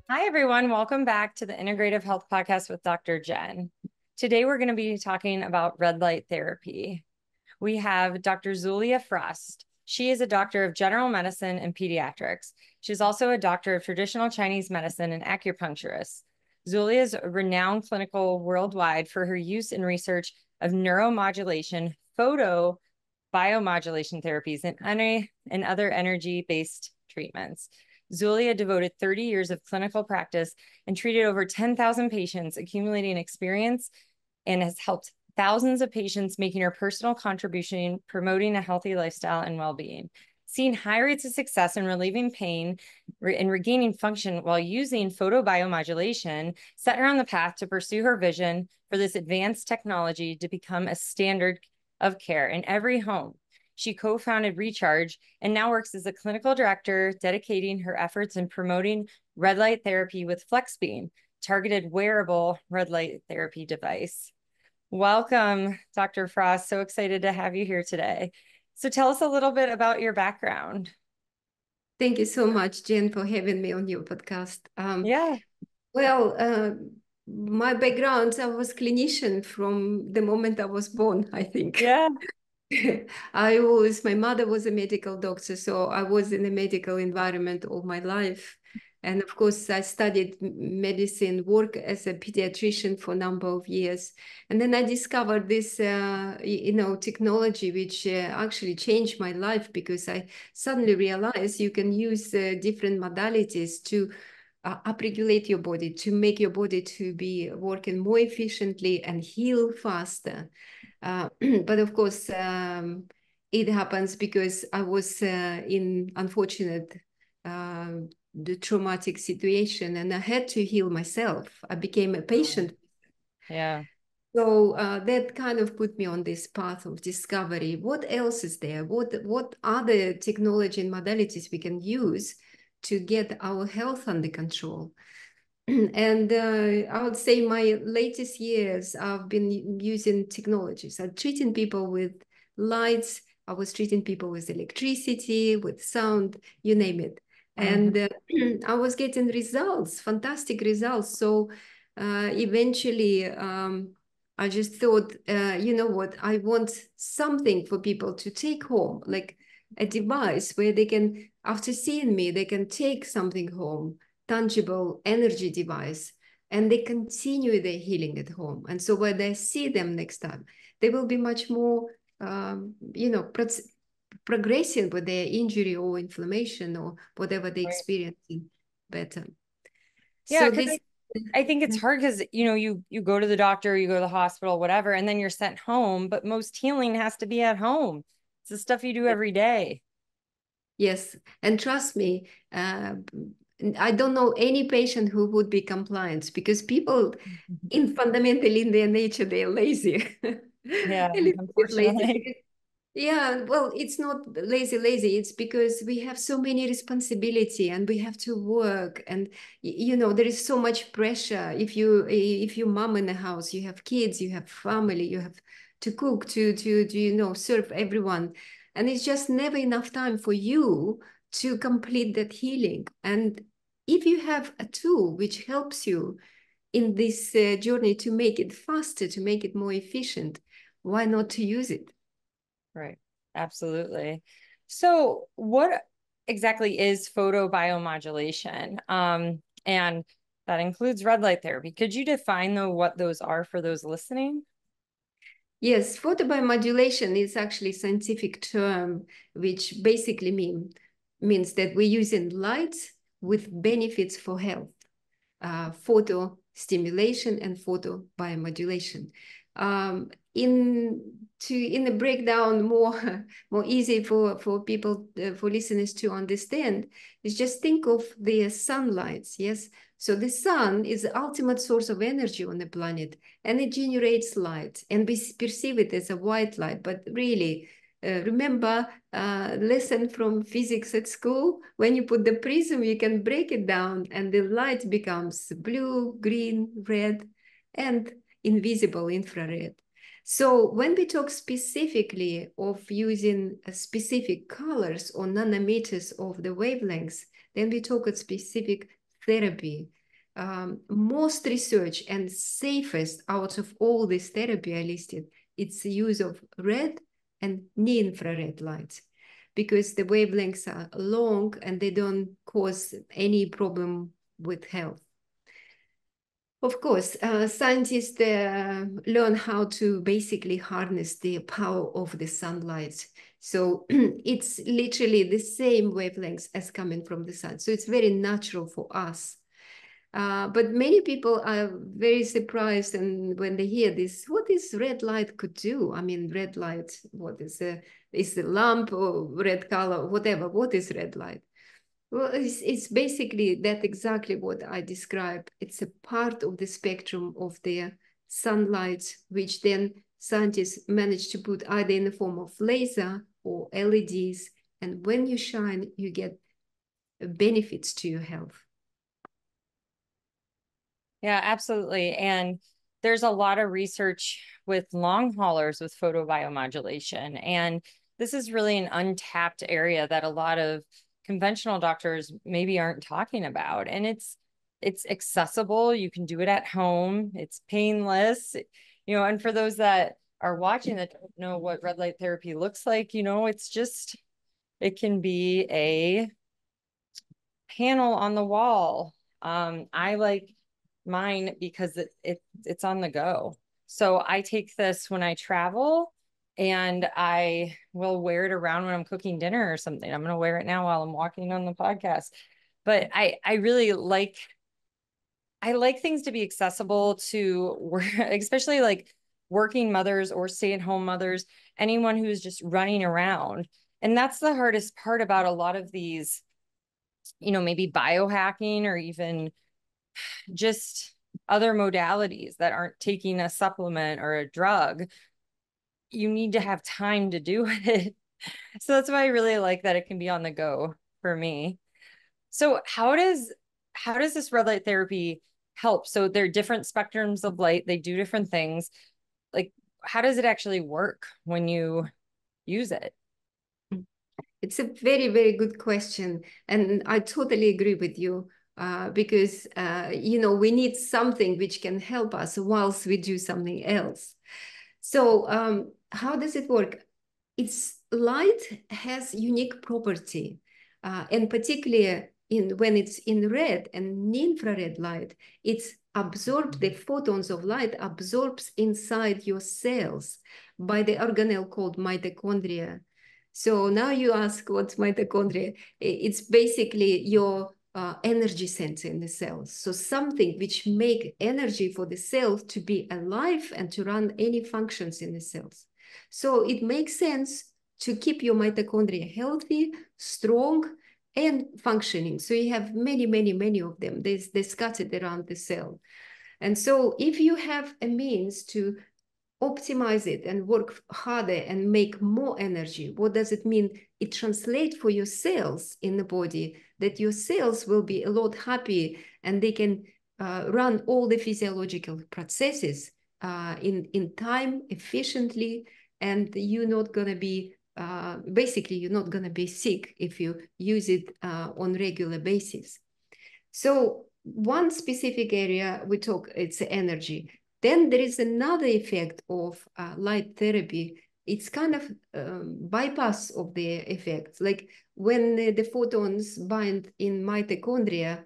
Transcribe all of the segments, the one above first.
Hi, everyone. Welcome back to the Integrative Health Podcast with Dr. Jen. Today, we're going to be talking about red light therapy. We have Dr. Zulia Frost. She is a doctor of general medicine and pediatrics. She's also a doctor of traditional Chinese medicine and acupuncturist. Zulia is renowned clinical worldwide for her use and research of neuromodulation, photobiomodulation therapies, and other energy-based treatments. Zulia devoted 30 years of clinical practice and treated over 10,000 patients, accumulating experience, and has helped thousands of patients, making her personal contribution, promoting a healthy lifestyle and well-being. Seeing high rates of success in relieving pain and regaining function while using photobiomodulation set her on the path to pursue her vision for this advanced technology to become a standard of care in every home. She co-founded Recharge and now works as a clinical director, dedicating her efforts in promoting red light therapy with FlexBeam, targeted wearable red light therapy device. Welcome, Dr. Frost. So excited to have you here today. So tell us a little bit about your background. Thank you so much, Jen, for having me on your podcast. Yeah. Well, my background, I was clinician from the moment I was born, I think. Yeah. My mother was a medical doctor, so I was in a medical environment all my life. And of course, I studied medicine, work as a pediatrician for a number of years. And then I discovered this, technology, which actually changed my life, because I suddenly realized you can use different modalities to upregulate your body, to make your body to be working more efficiently and heal faster. But of course, it happens because I was in unfortunate, the traumatic situation, and I had to heal myself. I became a patient. Yeah. So that kind of put me on this path of discovery. What else is there? What other technology and modalities we can use to get our health under control? And I would say my latest years, I've been using technologies. I'm treating people with lights. I was treating people with electricity, with sound, you name it. And I was getting results, fantastic results. So eventually, I just thought, you know what, I want something for people to take home, like a device where they can, after seeing me, they can take something home, tangible energy device, and they continue their healing at home. And so when they see them next time, they will be much more, progressing with their injury or inflammation or whatever they experience better. Yeah, So because I think it's hard because, you go to the doctor, you go to the hospital, whatever, and then you're sent home, but most healing has to be at home. It's the stuff you do every day. Yes, and trust me, I don't know any patient who would be compliant, because people fundamentally in their nature, they're lazy. Yeah, A little bit unfortunately. lazy. Yeah, well, it's not lazy. It's because we have so many responsibility and we have to work, and there is so much pressure. If you mom in the house, you have kids, you have family, you have to cook, to serve everyone, and it's just never enough time for you to complete that healing. And if you have a tool which helps you in this journey to make it faster, to make it more efficient, why not to use it? Right. Absolutely. So what exactly is photobiomodulation? And that includes red light therapy. Could you define what those are for those listening? Yes, photobiomodulation is actually a scientific term which basically means that we're using light with benefits for health, photo stimulation and photobiomodulation. In the breakdown more easy for people, for listeners to understand, is just think of the sunlight. Yes, so the sun is the ultimate source of energy on the planet, and it generates light, and we perceive it as a white light, but really, remember lesson from physics at school, when you put the prism, you can break it down and the light becomes blue, green, red, and invisible infrared. So when we talk specifically of using specific colors or nanometers of the wavelengths, then we talk a specific therapy. Most research and safest out of all this therapy I listed, it's the use of red and near-infrared light, because the wavelengths are long and they don't cause any problem with health. Of course, scientists learn how to basically harness the power of the sunlight. So it's literally the same wavelengths as coming from the sun. So it's very natural for us. But many people are very surprised, and when they hear this, what this red light could do? I mean, red light, what is the lamp or red color, whatever? What is red light? Well, it's basically that exactly what I described. It's a part of the spectrum of the sunlight, which then scientists manage to put either in the form of laser or LEDs. And when you shine, you get benefits to your health. Yeah, absolutely. And there's a lot of research with long haulers with photobiomodulation. And this is really an untapped area that a lot of conventional doctors maybe aren't talking about. And it's accessible. You can do it at home. It's painless. And for those that are watching that don't know what red light therapy looks like, it can be a panel on the wall. I like mine because it's on the go. So I take this when I travel, and I will wear it around when I'm cooking dinner or something. I'm going to wear it now while I'm walking on the podcast. But I really like things to be accessible to especially like working mothers or stay-at-home mothers, anyone who's just running around. And that's the hardest part about a lot of these, maybe biohacking or even just other modalities that aren't taking a supplement or a drug. You need to have time to do it. So that's why I really like that it can be on the go for me. So how does this red light therapy help? So there are different spectrums of light. They do different things. Like, how does it actually work when you use it? It's a very, very good question. And I totally agree with you because, we need something which can help us whilst we do something else. So how does it work? Its light has unique property, and particularly when it's in red and infrared light, it's the photons of light absorbs inside your cells by the organelle called mitochondria. So now you ask what's mitochondria? It's basically your energy center in the cells. So something which make energy for the cell to be alive and to run any functions in the cells. So it makes sense to keep your mitochondria healthy, strong, and functioning. So you have many, many, many of them. They're scattered around the cell. And so if you have a means to optimize it and work harder and make more energy, what does it mean? It translates for your cells in the body that your cells will be a lot happy and they can run all the physiological processes in time efficiently, and you're not going to be basically you're not going to be sick if you use it on regular basis. So one specific area we talk, it's energy. Then there is another effect of light therapy. It's kind of bypass of the effects. Like when the photons bind in mitochondria,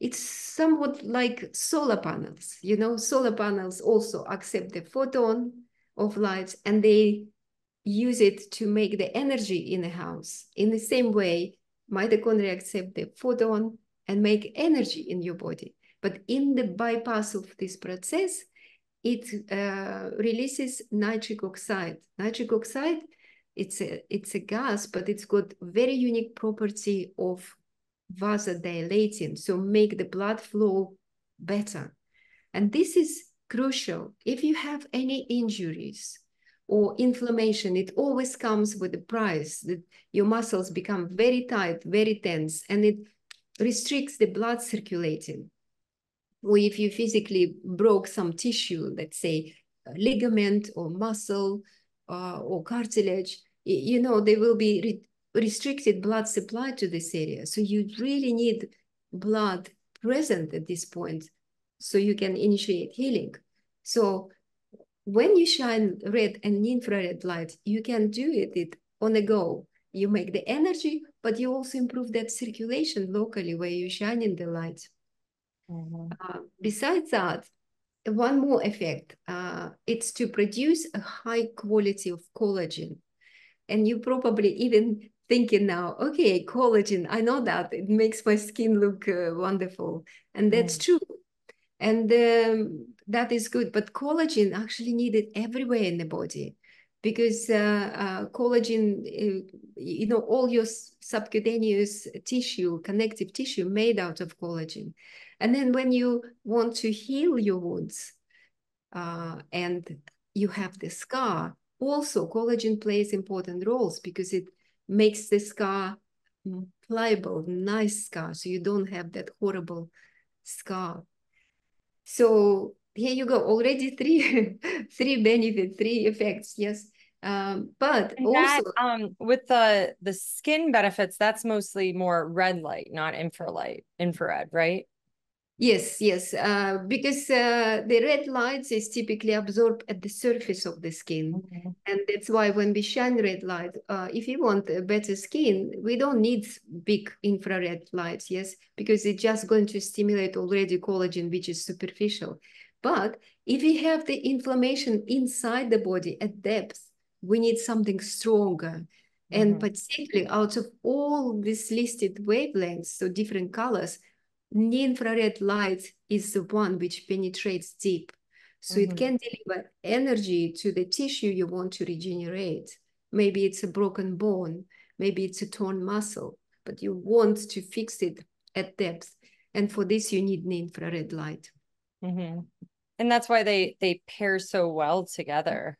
it's somewhat like solar panels. Solar panels also accept the photon of light and they use it to make the energy in the house. In the same way, mitochondria accept the photon and make energy in your body. But in the bypass of this process, it releases nitric oxide. Nitric oxide, it's a gas, but it's got very unique property of vasodilating, so make the blood flow better. And this is crucial. If you have any injuries or inflammation, it always comes with a price that your muscles become very tight, very tense, and it restricts the blood circulating. Or if you physically broke some tissue, let's say ligament or muscle or cartilage, there will be restricted blood supply to this area. So you really need blood present at this point so you can initiate healing. So when you shine red and infrared light, you can do it on the go. You make the energy, but you also improve that circulation locally where you shine in the light. Besides that, one more effect, it's to produce a high quality of collagen. And you probably even thinking now, okay, collagen, I know that it makes my skin look wonderful. And that's true. And that is good. But collagen actually needed everywhere in the body because collagen, all your subcutaneous tissue, connective tissue made out of collagen. And then when you want to heal your wounds and you have the scar, also collagen plays important roles because it makes the scar pliable, nice scar, so you don't have that horrible scar. So here you go, already three benefits, three effects, yes. But And also, that with the skin benefits, that's mostly more red light, not infrared, right? yes, because the red lights is typically absorbed at the surface of the skin. And that's why when we shine red light, if you want a better skin, we don't need big infrared lights, yes, because it's just going to stimulate already collagen, which is superficial. But if we have the inflammation inside the body at depth, we need something stronger. And particularly out of all these listed wavelengths, so different colors, near-infrared light is the one which penetrates deep. So it can deliver energy to the tissue you want to regenerate. Maybe it's a broken bone, maybe it's a torn muscle, but you want to fix it at depth. And for this, you need near-infrared light. And that's why they pair so well together.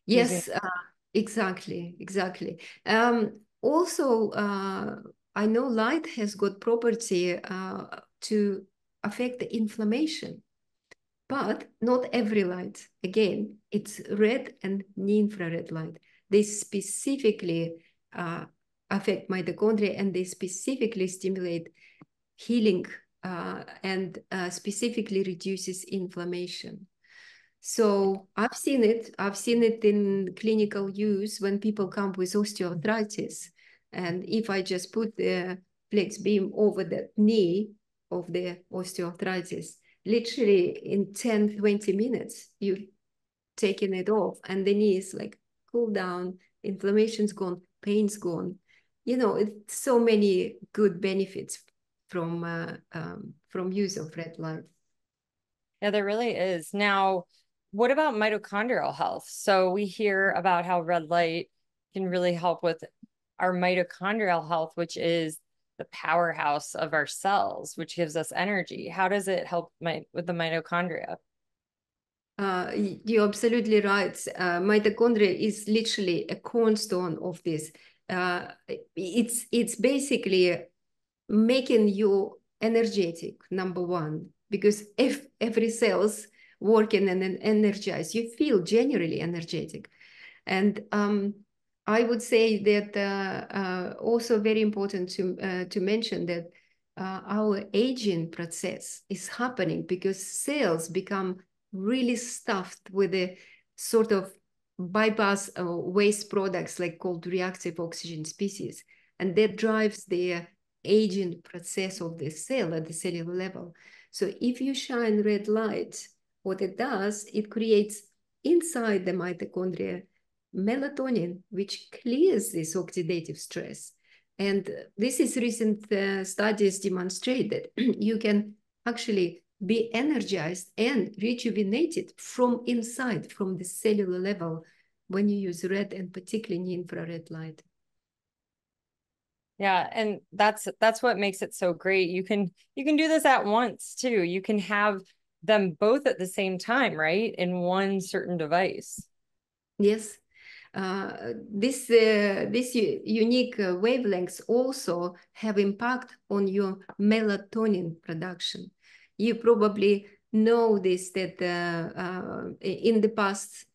Yes, exactly. Also, I know light has got property to affect the inflammation, but not every light. Again, it's red and near-infrared light. They specifically affect mitochondria and they specifically stimulate healing and specifically reduces inflammation. So I've seen it. I've seen it in clinical use when people come with osteoarthritis. And if I just put the FlexBeam over the knee of the osteoarthritis, literally in 10, 20 minutes, you've taken it off and the knee is like cool down, inflammation's gone, pain's gone. It's so many good benefits from use of red light. Yeah, there really is. Now, what about mitochondrial health? So we hear about how red light can really help with our mitochondrial health, which is the powerhouse of our cells, which gives us energy. How does it help with the mitochondria? You're absolutely right. Mitochondria is literally a cornerstone of this. It's basically making you energetic, number one, because if every cell's working and energized, you feel generally energetic. And I would say that also very important to mention that our aging process is happening because cells become really stuffed with a sort of bypass waste products like called reactive oxygen species. And that drives the aging process of the cell at the cellular level. So if you shine red light, what it does, it creates inside the mitochondria melatonin, which clears this oxidative stress. And this is recent studies demonstrate that you can actually be energized and rejuvenated from inside, from the cellular level, when you use red and particularly infrared light. Yeah, and that's what makes it so great. You can do this at once too. You can have them both at the same time, right? In one certain device. Yes. This unique wavelengths also have impact on your melatonin production. You probably know this, that in the past,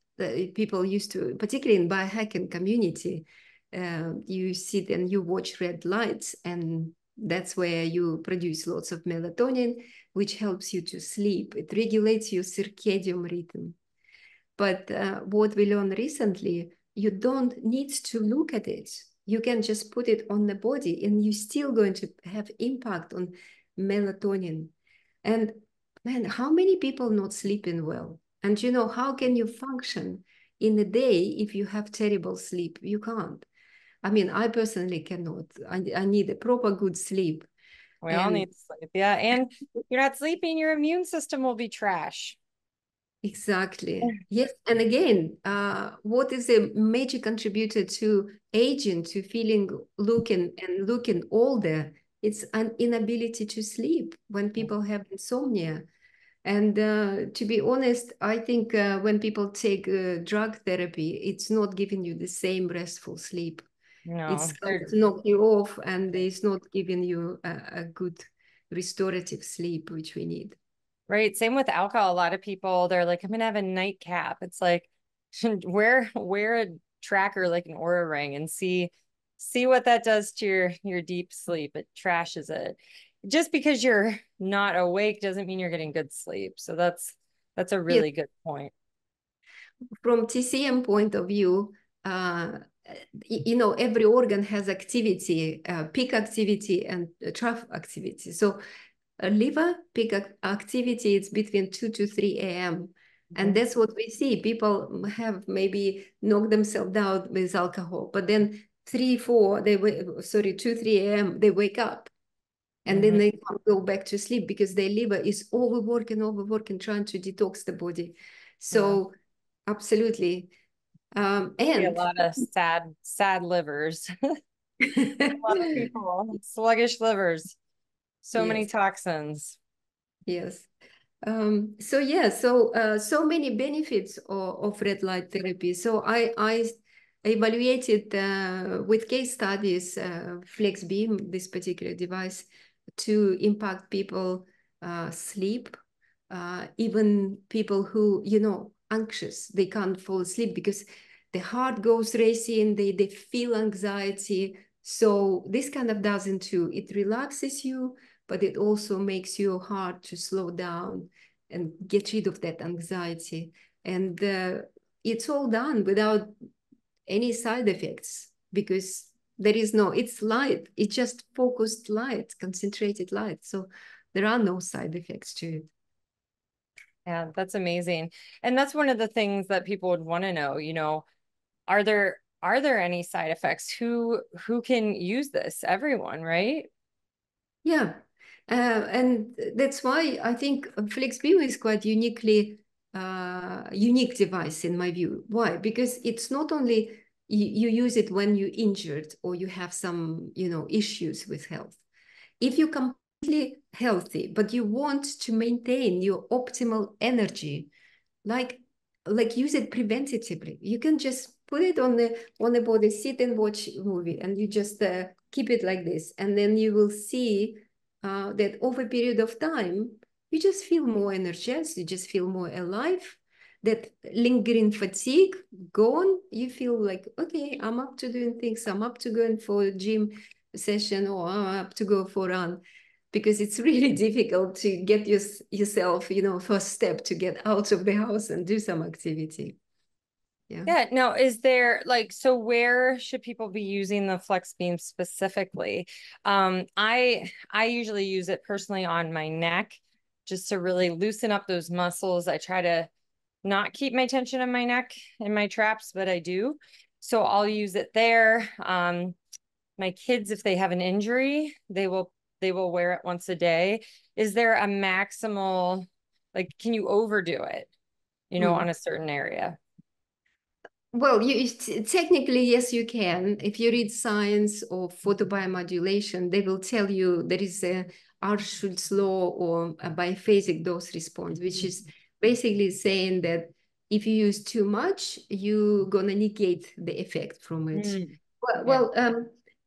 people used to, particularly in biohacking community, you sit and you watch red lights, and that's where you produce lots of melatonin, which helps you to sleep. It regulates your circadian rhythm. But what we learned recently, you don't need to look at it. You can just put it on the body, and you're still going to have impact on melatonin. And man, how many people not sleeping well? And you know, how can you function in a day if you have terrible sleep? You can't. I mean, I personally cannot. I need a proper good sleep. We all And need sleep. Yeah. And you're not sleeping, your immune system will be trash. exactly. Yes. And again, what is a major contributor to aging, to feeling, looking older? It's an inability to sleep when people have insomnia. And to be honest, I think when people take drug therapy, it's not giving you the same restful sleep. It's No, kind of knock you off, and it's not giving you a good restorative sleep, which we need. right. Same with alcohol. A lot of people, they're like, I'm gonna have a nightcap. It's like wear a tracker like an Aura ring and see what that does to your deep sleep. It trashes it. Just because you're not awake doesn't mean you're getting good sleep. So that's a Yes, really good point. from TCM point of view, uh, you know, every organ has activity, peak activity and trough activity. So a liver peak activity is between 2 to 3 a.m. And Mhm. that's what we see. People have maybe knocked themselves out with alcohol, but then 3, 4, 2, 3 a.m., they wake up, and then Mhm. they can't go back to sleep because their liver is overworking, trying to detox the body. Yeah. So absolutely. See a And lot of sad livers. A lot of people, sluggish livers, so many yes, toxins. yes. So yeah, so many benefits of red light therapy. So I evaluated with case studies FlexBeam, this particular device, to impact people sleep, even people who, you know, anxious, they can't fall asleep because the heart goes racing, they feel anxiety. So this kind of doesn't too. It relaxes you, but it also makes your heart to slow down and get rid of that anxiety. And it's all done without any side effects because there is no, it's light. It's just focused light, concentrated light. So there are no side effects to it. Yeah, that's amazing. And that's one of the things that people would want to know, are there any side effects? Who can use this? Everyone, right? Yeah. And that's why I think FlexBeam is quite unique device in my view. Why? Because it's not only you use it when you're injured or you have some, you know, issues with health. If you're completely healthy, but you want to maintain your optimal energy, like use it preventatively. You can just put it on the body, sit and watch movie, and you just keep it like this, and then you will see that over a period of time you just feel more energized, you just feel more alive, that lingering fatigue gone, you feel like, okay, I'm up to doing things, I'm up to going for a gym session, or I'm up to go for a run, because it's really difficult to get yourself, you know, first step to get out of the house and do some activity. Yeah. Yeah. Now, is there like, so where should people be using the flex beam specifically? I usually use it personally on my neck just to really loosen up those muscles. I try to not keep my tension in my neck and my traps, but I do. So I'll use it there. My kids, if they have an injury, they will wear it once a day. Is there a maximal, like, can you overdo it, Mm. on a certain area? Well, technically, yes, you can. If you read science or photobiomodulation, they will tell you there is a Schultz law or a biphasic dose response, which is basically saying that if you use too much, you're gonna negate the effect from it. Mm. Well, Yeah.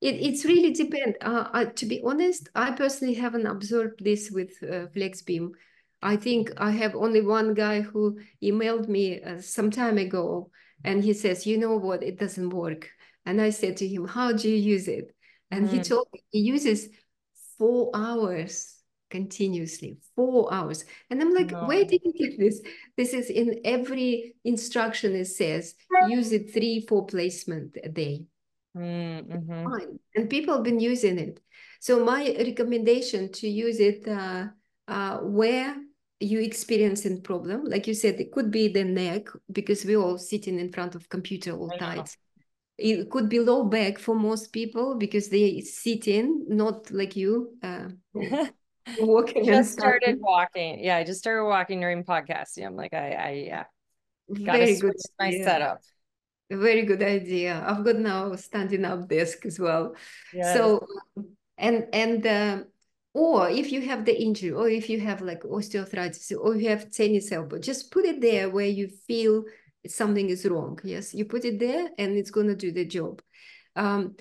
it's really depend. To be honest, I personally haven't observed this with FlexBeam. I think I have only one guy who emailed me some time ago, and he says, you know what, it doesn't work. And I said to him, how do you use it? And he Mm, told me he uses 4 hours continuously, 4 hours. And I'm like, where no. did you get this? This is in every instruction. It says, use it 3-4 placement a day. Mm-hmm. Fine. And people have been using it. So my recommendation to use it where you experiencing problem, like you said, it could be the neck because we're all sitting in front of computer all I know. tight. It could be low back for most people because they sit in, not like you who walking and Just started standing. walking. Yeah, I just started walking during podcasting. I'm like, yeah, gotta Very good switch my idea. setup. A very good idea. I've got now a standing up desk as well. Yes. So, or if you have the injury, or if you have like osteoarthritis, or you have tennis elbow, just put it there where you feel something is wrong. Yes, you put it there, and it's gonna do the job. And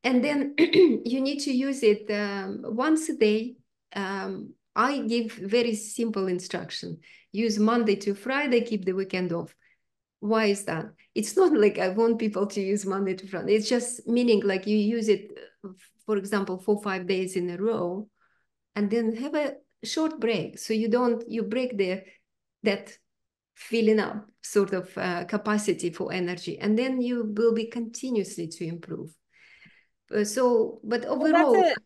then you need to use it once a day. I give very simple instruction. Use Monday to Friday, keep the weekend off. Why is that? It's not like I want people to use Monday to Friday. It's just meaning like you use it, for example, 4-5 days in a row, and then have a short break. So you break that filling up sort of capacity for energy, and then you will be continuously to improve. But Well, that's overall, it.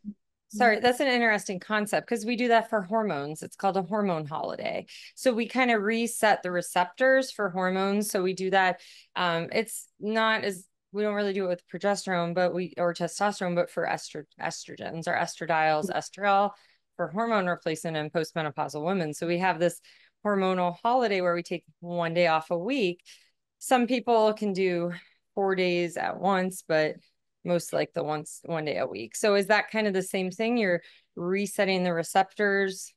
Sorry, that's an interesting concept because we do that for hormones. It's called a hormone holiday. So we kind of reset the receptors for hormones. So we do that. It's not as we don't really do it with progesterone, but we or testosterone, but for estrogens or estradiols, estradiol for hormone replacement in postmenopausal women. So we have this hormonal holiday where we take one day off a week. Some people can do 4 days at once, but most like the one day a week. So is that kind of the same thing? You're resetting the receptors?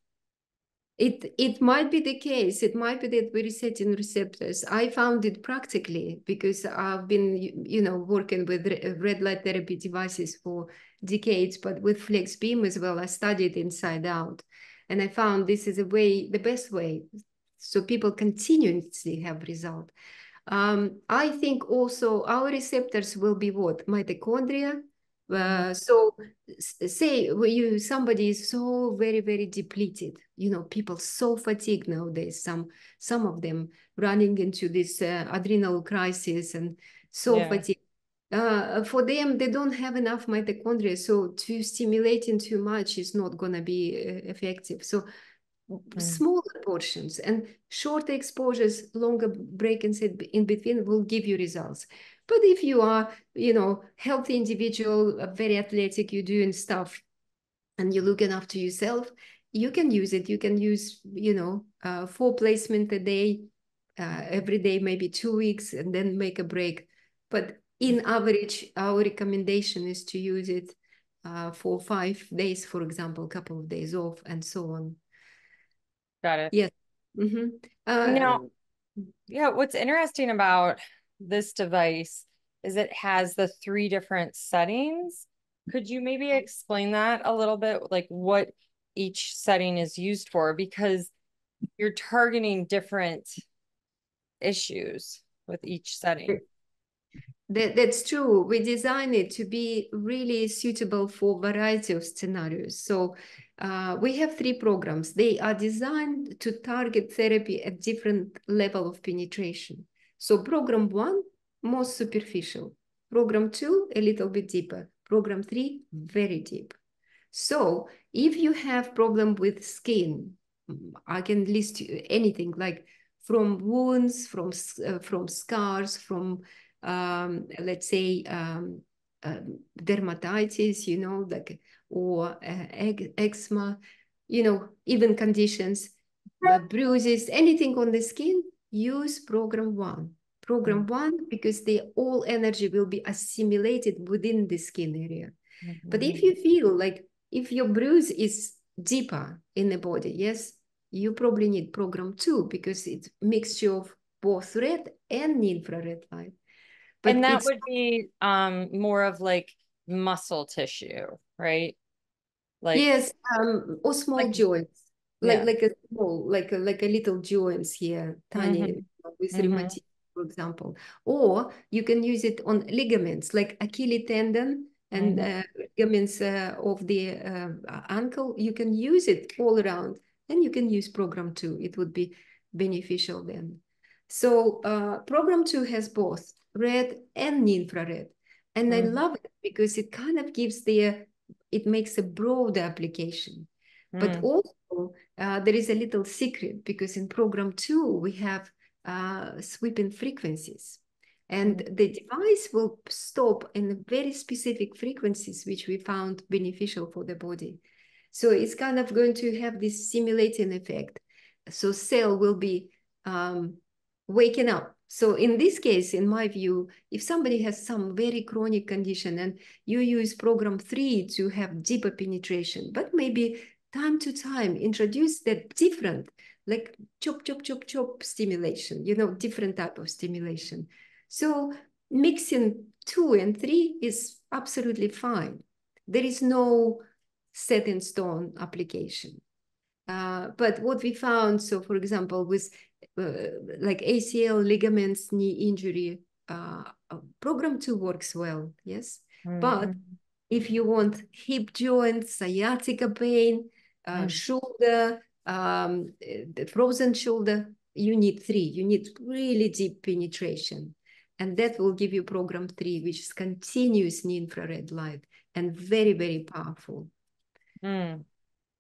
it might be the case. It might be that we're resetting receptors. I found it practically because I've been, working with red light therapy devices for decades, but with FlexBeam as well. I studied inside out, and I found this is the best way, so people continuously have result. I think also our receptors will be what? Mitochondria. Mhm. So say somebody is so very, very depleted, people so fatigued nowadays, some of them running into this adrenal crisis and so Yeah. fatigued. For them, they don't have enough mitochondria, so to stimulating too much is not going to be effective. So Mm. smaller portions and shorter exposures, longer break-ins in between will give you results. But if you are, healthy individual, very athletic, you're doing stuff and you're looking after yourself, you can use it. You can use, 4 placement a day, every day, maybe 2 weeks, and then make a break. But in average, our recommendation is to use it for 5 days, for example, a couple of days off, and so on. Got it. Yes. Mm-hmm. Now, yeah, what's interesting about this device is it has the three different settings. Could you maybe explain that a little bit, like what each setting is used for? Because you're targeting different issues with each setting. That's true. We design it to be really suitable for variety of scenarios. So we have 3 programs. They are designed to target therapy at different level of penetration. So program 1, most superficial. Program 2, a little bit deeper. Program 3, very deep. So if you have problem with skin, I can list anything like from wounds, from scars, from let's say dermatitis, like or eczema, even conditions, bruises, anything on the skin. Use program 1. Program 1 because the all energy will be assimilated within the skin area. But Mhm. if you feel like if your bruise is deeper in the body, yes, you probably need program 2 because it's mixture of both red and infrared light. And But that it's would be more of like muscle tissue, right? Like yes, or like small joints. like Yeah. like a small, like a little joints here, tiny, Mm-hmm. with Mm-hmm. rheumatism, for example. Or you can use it on ligaments, like Achilles tendon and Mm-hmm. ligaments of the ankle. You can use it all around, and you can use program 2. It would be beneficial then. So program 2 has both red and infrared, and I Mm-hmm. love it because it kind of gives it makes a broad application. But Mm-hmm. also, there is a little secret because in program 2, we have sweeping frequencies. And the device will stop in very specific frequencies, which we found beneficial for the body. So it's kind of going to have this stimulating effect. So cell will be waking up. So in this case, in my view, if somebody has some very chronic condition and you use program 3 to have deeper penetration, but maybe time to time introduce that different, like chop, chop, chop, chop stimulation, different type of stimulation. So mixing 2 and 3 is absolutely fine. There is no set in stone application. But what we found, so for example, with like ACL, ligaments, knee injury, program 2 works well, yes. But Mm-hmm. if you want hip joints, sciatica pain, shoulder, the frozen shoulder, you need 3. You need really deep penetration. And that will give you program 3, which is continuous near infrared light and very, very powerful. Mm.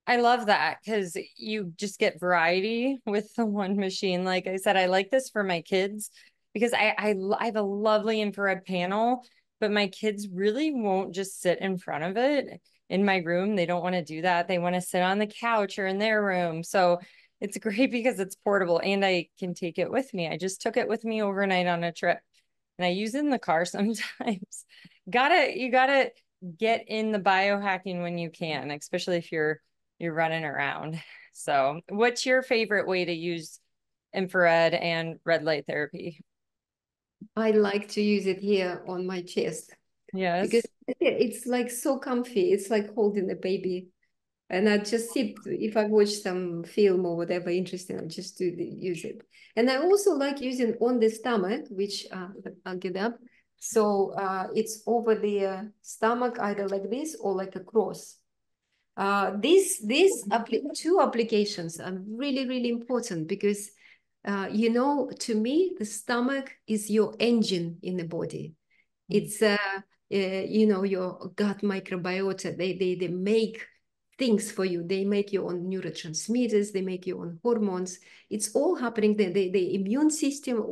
I love that because you just get variety with the one machine. Like I said, I like this for my kids because I have a lovely infrared panel, but my kids really won't just sit in front of it in my room. They don't want to do that. They want to sit on the couch or in their room. So it's great because it's portable and I can take it with me. I just took it with me overnight on a trip and I use it in the car sometimes. You gotta get in the biohacking when you can, especially if you're running around. So, what's your favorite way to use infrared and red light therapy? I like to use it here on my chest because Yes. it's like so comfy. It's like holding a baby. And I just sit, if I watch some film or whatever interesting, I just use it. And I also like using on the stomach, which I'll get up. So it's over the stomach, either like this or like a cross. These two applications are really, really important because, to me, the stomach is your engine in the body. It's, your gut microbiota. They make things for you. They make your own neurotransmitters. They make your own hormones. It's all happening there. The immune system,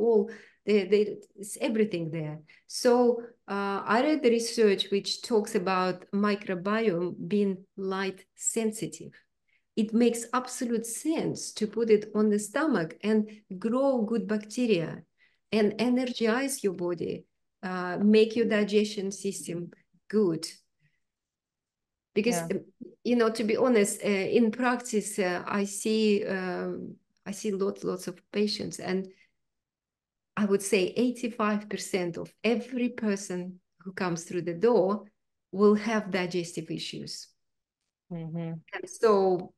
it's everything there. So I read the research which talks about microbiome being light sensitive. It makes absolute sense to put it on the stomach and grow good bacteria and energize your body, make your digestion system good. Because, Yeah. to be honest, in practice, I see lots of patients, and I would say 85% of every person who comes through the door will have digestive issues. Mm-hmm. And so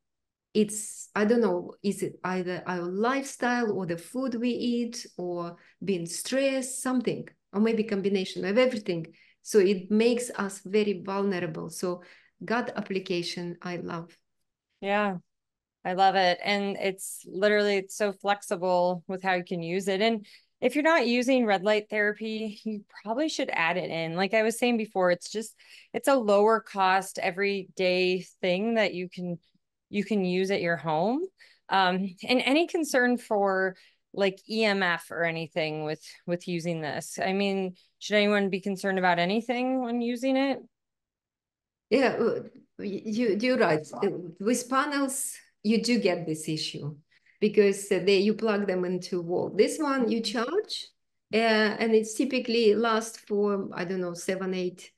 I don't know, is it either our lifestyle or the food we eat or being stressed, something, or maybe combination of everything. So it makes us very vulnerable. So gut application, I love. Yeah. I love it. And it's so flexible with how you can use it. And if you're not using red light therapy, you probably should add it in. Like I was saying before, it's a lower cost everyday thing that you can use at your home. And any concern for like EMF or anything with using this? I mean, should anyone be concerned about anything when using it? Yeah, you're right. With panels, you do get this issue because you plug them into wall. This one you charge, and it's typically lasts for, I don't know, 7, 8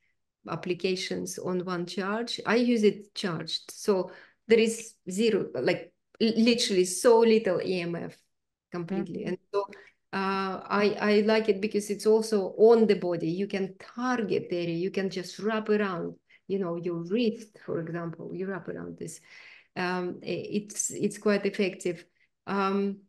applications on one charge. I use it charged, so there is zero, like literally so little EMF completely. Mhm. And so I like it because it's also on the body. You can target the area. You can just wrap around, your wrist, for example, you wrap around this. It's quite effective. And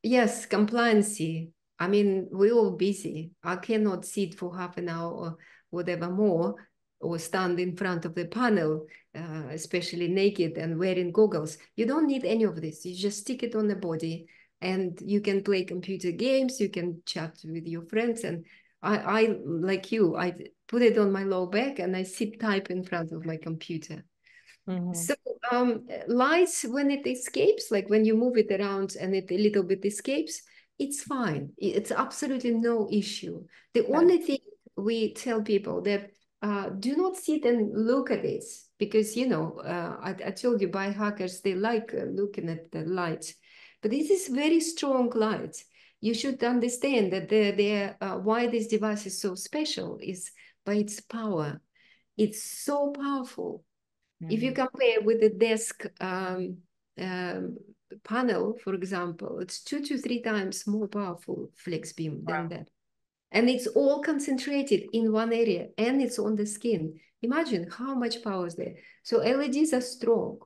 yes, compliancy. I mean, we're all busy. I cannot sit for half an hour or whatever more, or stand in front of the panel, especially naked and wearing goggles. You don't need any of this. You just stick it on the body, and you can play computer games. You can chat with your friends. And I like you, I put it on my low back and I sit type in front of my computer. So lights, when it escapes, like when you move it around and it a little bit escapes, it's fine. It's absolutely no issue. The only thing we tell people that do not sit and look at it, because, you know, I told you biohackers, they like looking at the light, but this is very strong light. You should understand that why this device is so special is by its power. It's so powerful. If you compare with the desk um, panel, for example, it's 2 to 3 times more powerful FlexBeam than that. And it's all concentrated in one area, and it's on the skin. Imagine how much power is there. So LEDs are strong.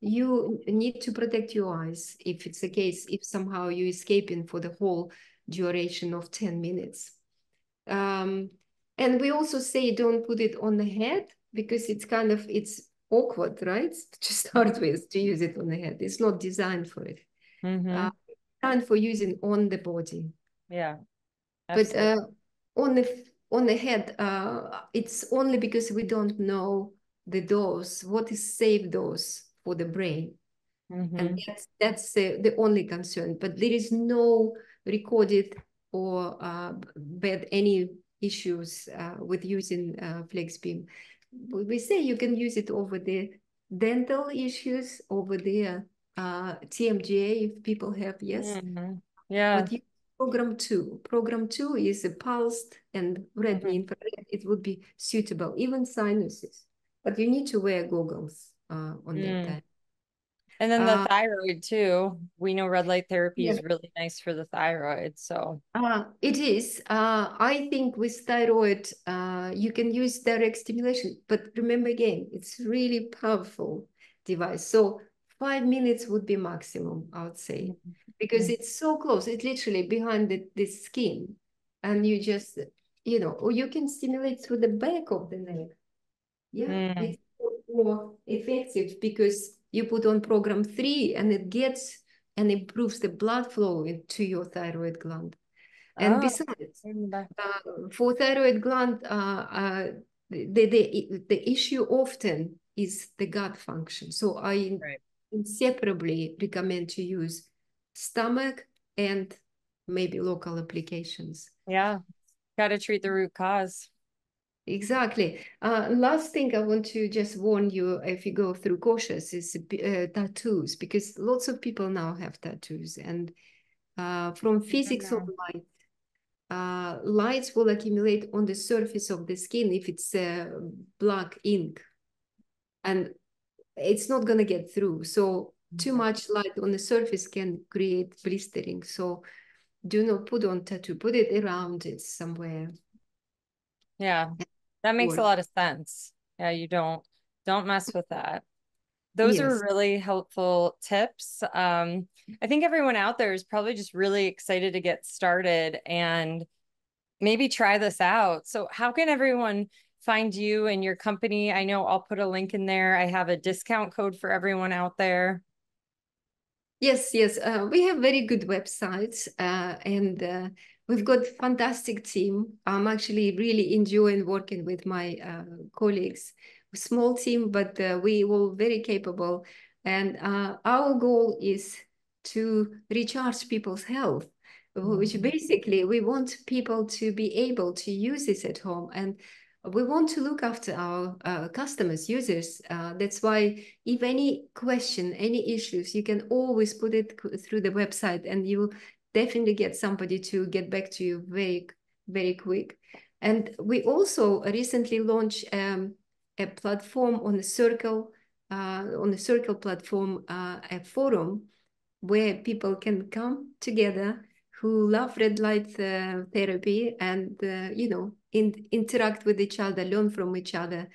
You need to protect your eyes if it's the case, if somehow you're escaping for the whole duration of 10 minutes. And we also say don't put it on the head, because it's awkward, right? To start with, to use it on the head. It's not designed for it. Designed for using on the body. Yeah, but absolutely. on the head, it's only because we don't know the dose, what is safe dose for the brain. And that's the only concern. But there is no recorded or bad any issues with using FlexBeam. We say you can use it over the dental issues, over the TMJ if people have, yes. Yeah. But you program two. Program two is a pulsed and red infrared. It would be suitable, even sinuses. But you need to wear goggles on that time. And then the thyroid too. We know red light therapy Yeah. is really nice for the thyroid. So It is. I think with thyroid, you can use direct stimulation. But remember again, it's really powerful device. So 5 minutes would be maximum, I would say, because it's so close. It's literally behind the skin. And you just, you know, or you can stimulate through the back of the neck. Yeah, it's more effective because you put on program 3 and it gets and improves the blood flow into your thyroid gland. And besides, for thyroid gland, the issue often is the gut function. So I inseparably recommend to use stomach and maybe local applications. yeah, got to treat the root cause. Exactly. Last thing I want to just warn you, if you go through cautious, is tattoos, because lots of people now have tattoos, and from physics of light, lights will accumulate on the surface of the skin if it's black ink, and it's not going to get through. So too much light on the surface can create blistering. So do not put on tattoo, put it around it somewhere. Yeah, that makes a lot of sense. Yeah, you don't mess with that. Those are Yes. really helpful tips. I think everyone out there is probably just really excited to get started and maybe try this out. So how can everyone find you and your company? I know I'll put a link in there. I have a discount code for everyone out there. Yes, yes. We have very good websites, and we've got fantastic team. I'm actually really enjoying working with my colleagues. Small team, but we all very capable. And our goal is to recharge people's health, which basically we want people to be able to use this at home. And we want to look after our customers, users. That's why if any question, any issues, you can always put it through the website and you definitely get somebody to get back to you very, very quick. And we also recently launched a platform on the Circle platform, a forum where people can come together who love red light therapy and, interact with each other, learn from each other.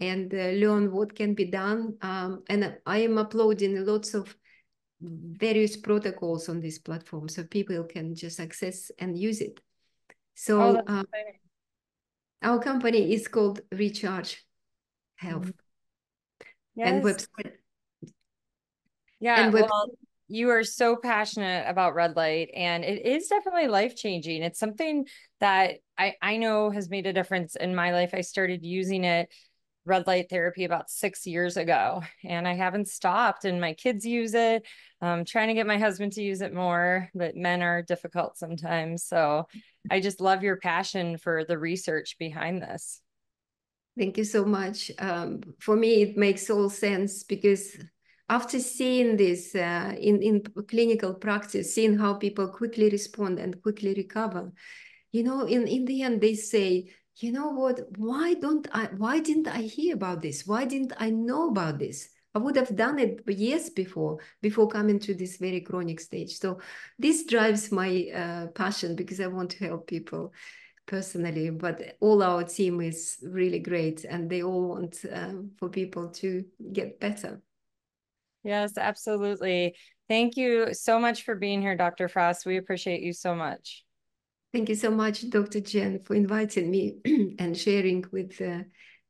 and learn what can be done. And I am uploading lots of various protocols on this platform so people can just access and use it. Oh, So that's exciting. our company is called Recharge Health and Yes. website. Yeah. And Well, you are so passionate about red light, and it is definitely life-changing. It's something that I know has made a difference in my life. I started using it, red light therapy, about 6 years ago, and I haven't stopped. And my kids use it. I'm trying to get my husband to use it more, but men are difficult sometimes. So I just love your passion for the research behind this. Thank you so much. For me, it makes all sense because after seeing this in clinical practice, seeing how people quickly respond and quickly recover, in the end, they say, you know what, why didn't I hear about this? Why didn't I know about this? I would have done it years before coming to this very chronic stage. So this drives my passion because I want to help people personally, but all our team is really great and they all want for people to get better. Yes, absolutely. Thank you so much for being here, Dr. Frost. We appreciate you so much. Thank you so much, Dr. Jen, for inviting me and sharing with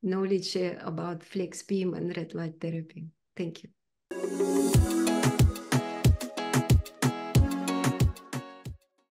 knowledge about FlexBeam and red light therapy. Thank you.